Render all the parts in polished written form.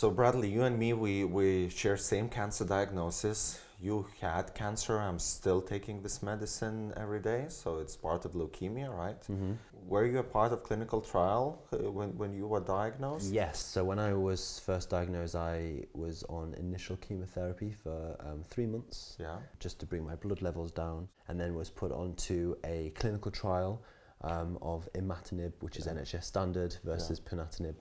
So Bradley, you and me, we share same cancer diagnosis. You had cancer. I'm still taking this medicine every day, so it's part of leukemia, right? Were you a part of clinical trial when you were diagnosed? Yes, so when I was first diagnosed, I was on initial chemotherapy for 3 months, Yeah. just to bring my blood levels down, and then was put onto a clinical trial of imatinib, which is NHS standard, versus ponatinib,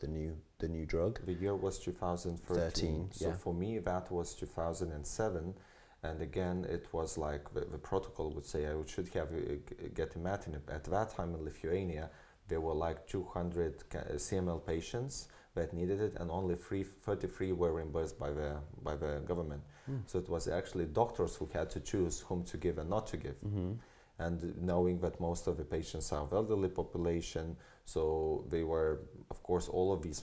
the new drug. The year was 2013. So yeah. for me, that was 2007. And again, it was like the protocol would say I should have get imatinib. At that time in Lithuania, there were like 200 CML patients that needed it, and only 33 were reimbursed by the government. So it was actually doctors who had to choose whom to give and not to give. And knowing that most of the patients are elderly population, so they were, of course, all of these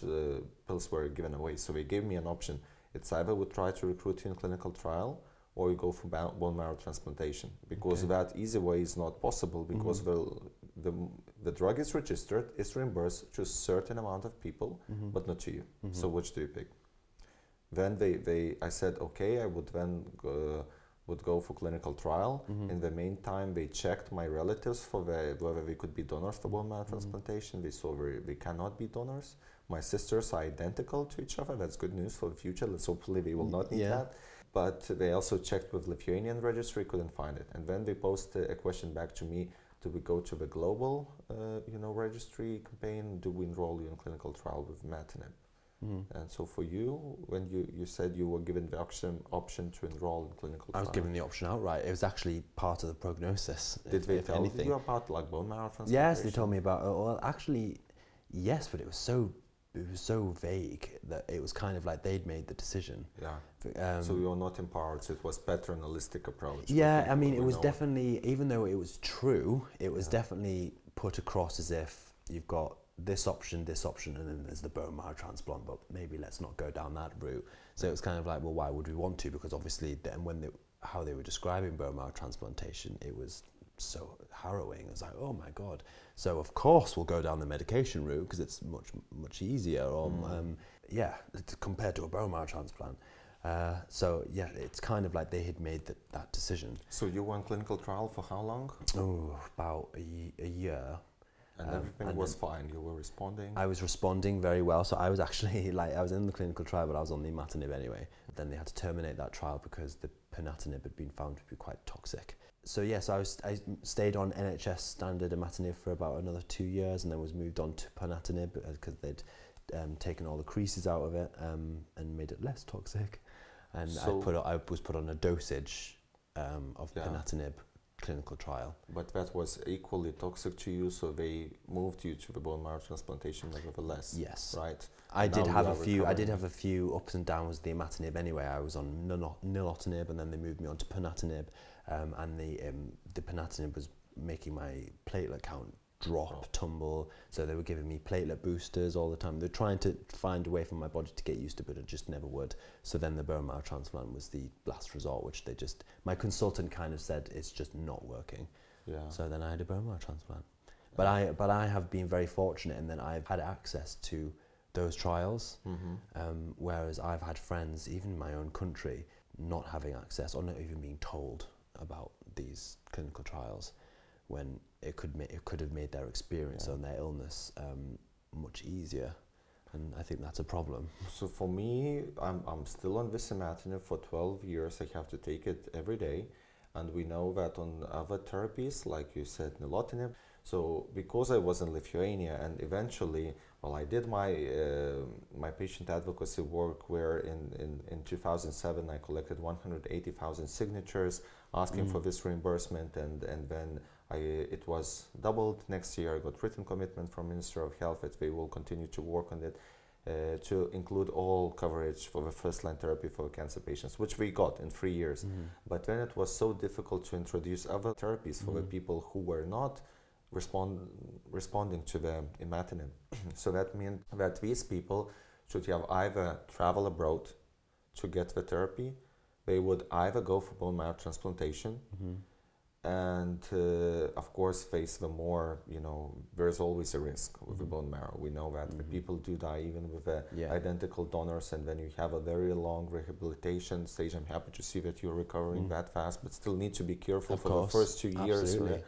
pills were given away. So they gave me an option. It's either we try to recruit you in clinical trial, or you go for bone marrow transplantation, because that easy way is not possible, because the drug is registered, it's reimbursed to a certain amount of people, but not to you. So which do you pick? Then I said, okay, I would then would go for clinical trial. In the meantime, they checked my relatives for whether they could be donors for bone marrow transplantation. They saw they cannot be donors. My sisters are identical to each other. That's good news for the future. Let's hopefully they will not need that. But they also checked with Lithuanian registry, couldn't find it. And then they posted a question back to me, do we go to the global registry campaign? Do we enroll you in clinical trial with imatinib? And so for you, when you said you were given the option to enroll in clinical trial. I was given the option outright. It was actually part of the prognosis. Did they tell you about like bone marrow transplantation? Yes, they told me about it. Well, actually, yes, but it was so vague that it was kind of like they'd made the decision. Yeah. So you were not empowered. So it was paternalistic approach. Yeah, I mean, it was definitely, even though it was true, it was definitely put across as if you've got this option, and then there's the bone marrow transplant, but maybe let's not go down that route. So it was kind of like, well, why would we want to? Because obviously, then how they were describing bone marrow transplantation, it was so harrowing. It was like, oh my God. So of course we'll go down the medication route because it's much easier, compared to a bone marrow transplant. So yeah, it's kind of like they had made that decision. So you were in clinical trial for how long? Oh, about a year. And everything was fine. You were responding. I was responding very well. So I was actually I was in the clinical trial, but I was on the imatinib anyway. Then they had to terminate that trial because the ponatinib had been found to be quite toxic. So yes, I stayed on NHS standard imatinib for about another 2 years, and then was moved on to ponatinib because they'd taken all the creases out of it and made it less toxic. And so I was put on a dosage of ponatinib clinical trial. But that was equally toxic to you, so they moved you to the bone marrow transplantation nevertheless. Yes. Right. I did have a few ups and downs with the imatinib anyway. I was on nilotinib, and then they moved me on to ponatinib, and the ponatinib was making my platelet count tumble, so they were giving me platelet boosters all the time. They're trying to find a way for my body to get used to, but it just never would. So then the bone marrow transplant was the last resort, which my consultant kind of said it's just not working. Yeah. So then I had a bone marrow transplant. But I have been very fortunate in that I've had access to those trials, whereas I've had friends, even in my own country, not having access or not even being told about these clinical trials, when it could have made their experience and their illness much easier, and I think that's a problem. So for me, I'm still on this imatinib for 12 years. I have to take it every day, and we know that on other therapies, like you said, nilotinib. So because I was in Lithuania, and eventually, I did my patient advocacy work where in 2007 I collected 180,000 signatures asking for this reimbursement, and then it was doubled. Next year I got written commitment from Minister of Health that they will continue to work on it to include all coverage for the first-line therapy for cancer patients, which we got in 3 years. But then it was so difficult to introduce other therapies for the people who were not responding to the imatinib. So that meant that these people should have either travel abroad to get the therapy, they would either go for bone marrow transplantation, and of course face the more, there's always a risk with the bone marrow. We know that the people do die even with identical donors, and then you have a very long rehabilitation stage. I'm happy to see that you're recovering that fast, but still need to be careful for the first 2 years. Absolutely.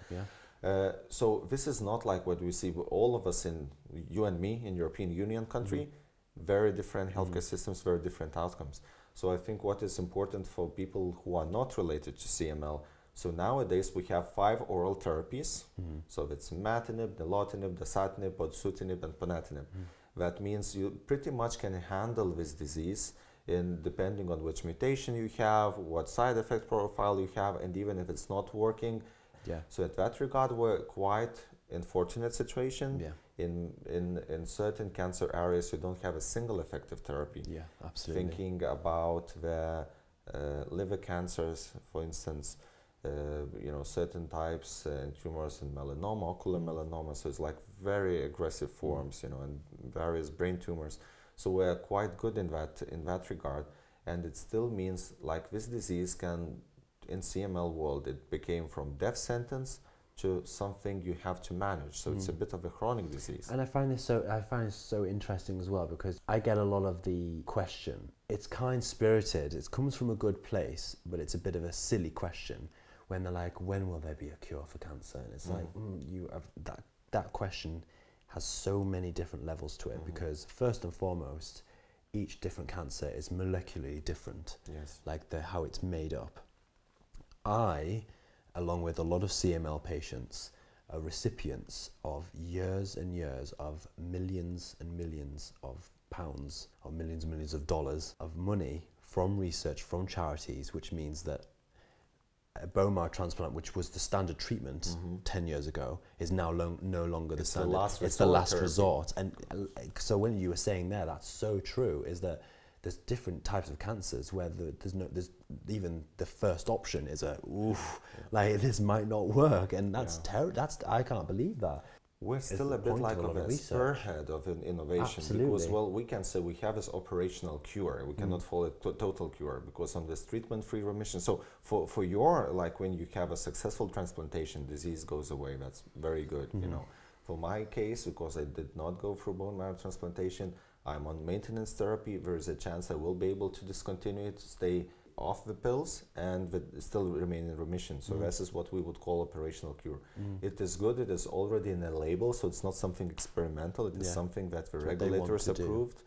So this is not like what we see with all of us, in you and me in European Union country, very different healthcare systems, very different outcomes. So I think what is important for people who are not related to CML, so nowadays we have 5 oral therapies. So that's imatinib, nilotinib, dasatinib, bosutinib, and ponatinib. That means you pretty much can handle this disease depending on which mutation you have, what side effect profile you have, and even if it's not working. So at that regard, we're quite in fortunate situation. In certain cancer areas, you don't have a single effective therapy. Absolutely. Thinking about the liver cancers, for instance, certain types and tumors in melanoma, ocular melanoma, so it's like very aggressive forms, and various brain tumors. So we're quite good in that regard, and it still means like this disease can, in CML world, it became from death sentence to something you have to manage. So it's a bit of a chronic disease. And I find it so interesting as well, because I get a lot of the question. It's kind-spirited. It comes from a good place, but it's a bit of a silly question when they're like, when will there be a cure for cancer? And it's like, you have that question has so many different levels to it, because first and foremost, each different cancer is molecularly different. Like how it's made up. I, along with a lot of CML patients, are recipients of years and years of millions and millions of pounds, or millions and millions of dollars of money from research, from charities, which means that a bone marrow transplant, which was the standard treatment 10 years ago, is now no longer the standard. It's the last resort. And so when you were saying there, that's so true, is that there's different types of cancers where there's even the first option is like this might not work, and that's terrible. I can't believe that. We're still a bit like a spearhead of an innovation. Because, well, we can say we have this operational cure. We cannot call it total cure, because on this treatment-free remission. So for your, like when you have a successful transplantation, disease goes away. That's very good, For my case, because I did not go through bone marrow transplantation, I'm on maintenance therapy. There is a chance I will be able to discontinue it, stay off the pills, and still remain in remission. So this is what we would call operational cure. It is good. It is already in a label, so it's not something experimental. It is something that the regulators approved.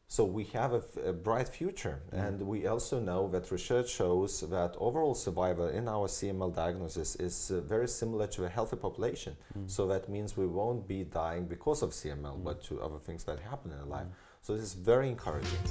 So we have a bright future, and we also know that research shows that overall survival in our CML diagnosis is very similar to a healthy population. So that means we won't be dying because of CML, but to other things that happen in life. So this is very encouraging.